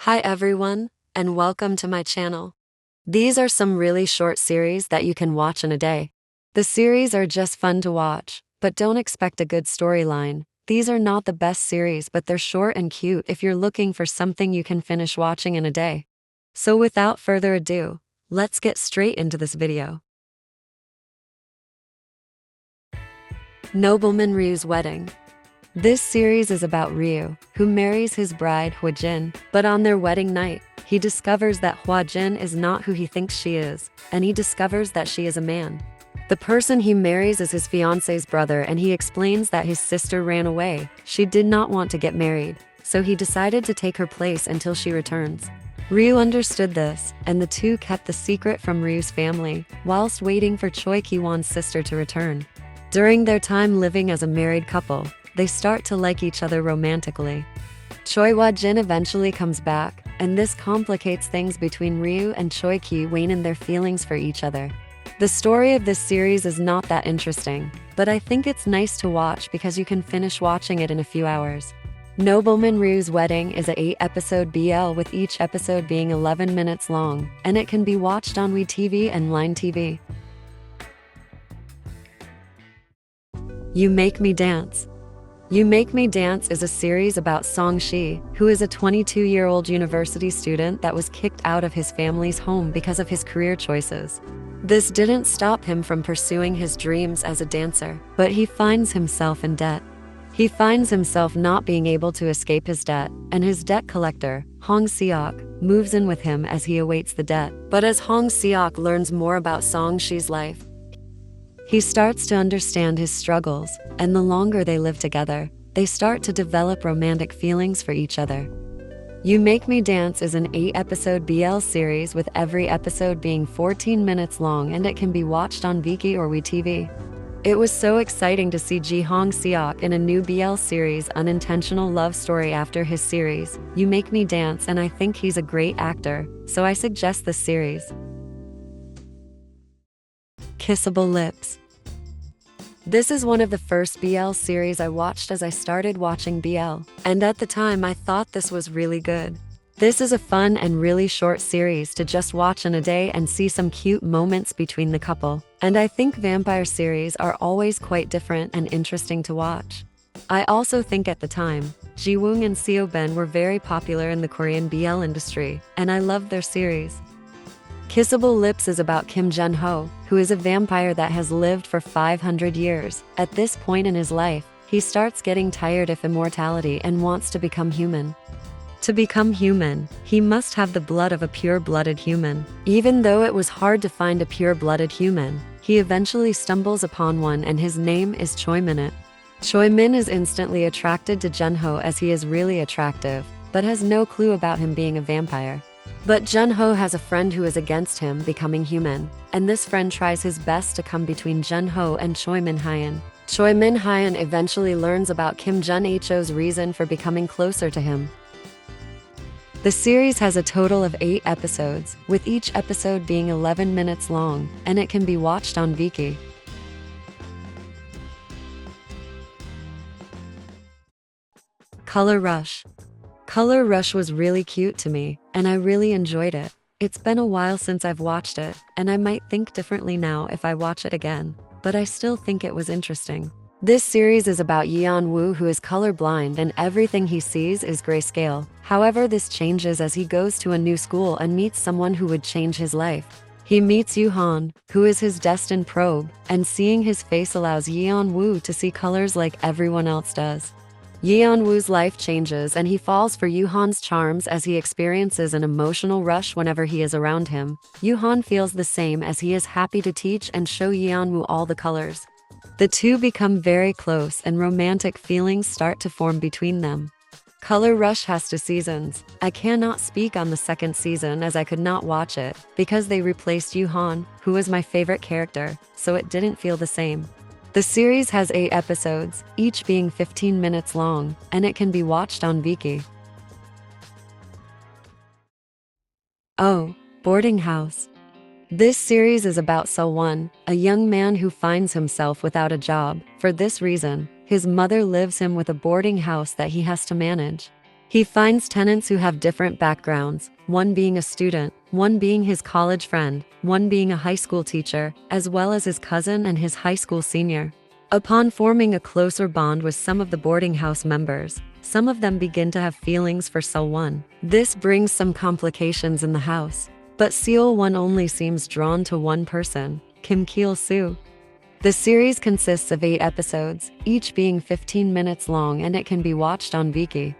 Hi everyone, and welcome to my channel. These are some really short series that you can watch in a day. The series are just fun to watch, but don't expect a good storyline. These are not the best series, but they're short and cute if you're looking for something you can finish watching in a day. So without further ado, let's get straight into this video. Nobleman Ryu's wedding. This series is about Ryu, who marries his bride Hwa-jin, but on their wedding night, he discovers that Hwa-jin is not who he thinks she is, and he discovers that she is a man. The person he marries is his fiancé's brother, and he explains that his sister ran away. She did not want to get married, so he decided to take her place until she returns. Ryu understood this, and the two kept the secret from Ryu's family, whilst waiting for Choi Ki-won's sister to return. During their time living as a married couple, they start to like each other romantically. Choi Hwa-jin eventually comes back, and this complicates things between Ryu and Choi Ki-won and their feelings for each other. The story of this series is not that interesting, but I think it's nice to watch because you can finish watching it in a few hours. Nobleman Ryu's Wedding is a 8-episode BL with each episode being 11 minutes long, and it can be watched on WeTV and Line TV. You Make Me Dance. You Make Me Dance is a series about Song-shi, who is a 22-year-old university student that was kicked out of his family's home because of his career choices. This didn't stop him from pursuing his dreams as a dancer, but he finds himself in debt. He finds himself not being able to escape his debt, and his debt collector, Hong Seok, moves in with him as he awaits the debt. But as Hong Seok learns more about Song-shi's life, he starts to understand his struggles, and the longer they live together, they start to develop romantic feelings for each other. You Make Me Dance is an 8-episode BL series with every episode being 14 minutes long, and it can be watched on Viki or WeTV. It was so exciting to see Hong Seok in a new BL series unintentional love story after his series, You Make Me Dance, and I think he's a great actor, so I suggest this series. Kissable Lips. This is one of the first BL series I watched as I started watching BL, and at the time I thought this was really good. This is a fun and really short series to just watch in a day and see some cute moments between the couple, and I think vampire series are always quite different and interesting to watch. I also think at the time, Ji-woong and Seo-ben were very popular in the Korean BL industry, and I loved their series. Kissable Lips is about Kim Jun-ho, who is a vampire that has lived for 500 years. At this point in his life, he starts getting tired of immortality and wants to become human. To become human, he must have the blood of a pure-blooded human. Even though it was hard to find a pure-blooded human, he eventually stumbles upon one, and his name is Choi Min. Choi Min is instantly attracted to Jun-ho as he is really attractive, but has no clue about him being a vampire. But Jun-ho has a friend who is against him becoming human, and this friend tries his best to come between Jun-ho and Choi Min-hyun. Choi Min-hyun eventually learns about Kim Jun-ho's reason for becoming closer to him. The series has a total of 8 episodes, with each episode being 11 minutes long, and it can be watched on Viki. Color Rush. Color Rush was really cute to me, and I really enjoyed it. It's been a while since I've watched it, and I might think differently now if I watch it again, but I still think it was interesting. This series is about Yeon-woo, who is colorblind and everything he sees is grayscale. However, this changes as he goes to a new school and meets someone who would change his life. He meets Yoo-han, who is his destined probe, and seeing his face allows Yeon-woo to see colors like everyone else does. Yeon-woo's life changes and he falls for Yoo-han's charms as he experiences an emotional rush whenever he is around him. Yoo-han feels the same as he is happy to teach and show Yeon-woo all the colors. The two become very close and romantic feelings start to form between them. Color Rush has 2 seasons. I cannot speak on the second season as I could not watch it because they replaced Yoo-han, who was my favorite character, so it didn't feel the same. The series has 8 episodes, each being 15 minutes long, and it can be watched on Viki. Oh, Boarding House. This series is about So-won, a young man who finds himself without a job. For this reason, his mother lives him with a boarding house that he has to manage. He finds tenants who have different backgrounds, one being a student, one being his college friend, one being a high school teacher, as well as his cousin and his high school senior. Upon forming a closer bond with some of the boarding house members, some of them begin to have feelings for Seo-won. This brings some complications in the house. But Seo-won only seems drawn to one person, Kim Kil-soo. The series consists of 8 episodes, each being 15 minutes long, and it can be watched on Viki.